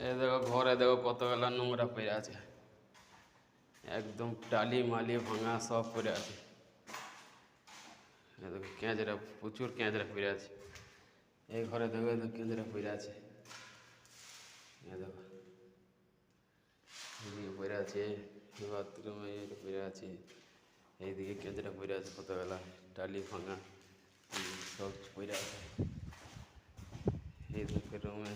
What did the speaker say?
এই দেখো ঘরে দেখো কতগুলা নোংরা পড়ে আছে, একদম টালি মালি ভাঙা সব পড়ে আছে। এই দেখো ক্যাঁচড়া, প্রচুর ক্যাঁচড়া পড়ে আছে। এই ঘরে দেখো এই ক্যাঁচড়া পড়ে আছে, এই দেখো এদিকে পড়ে আছে, বাথরুমে পড়ে আছে, এইদিকে ক্যাঁচড়া পড়ে আছে কতগুলা, টালি ভাঙা সব পড়ে আছে। এই দেখো রুমে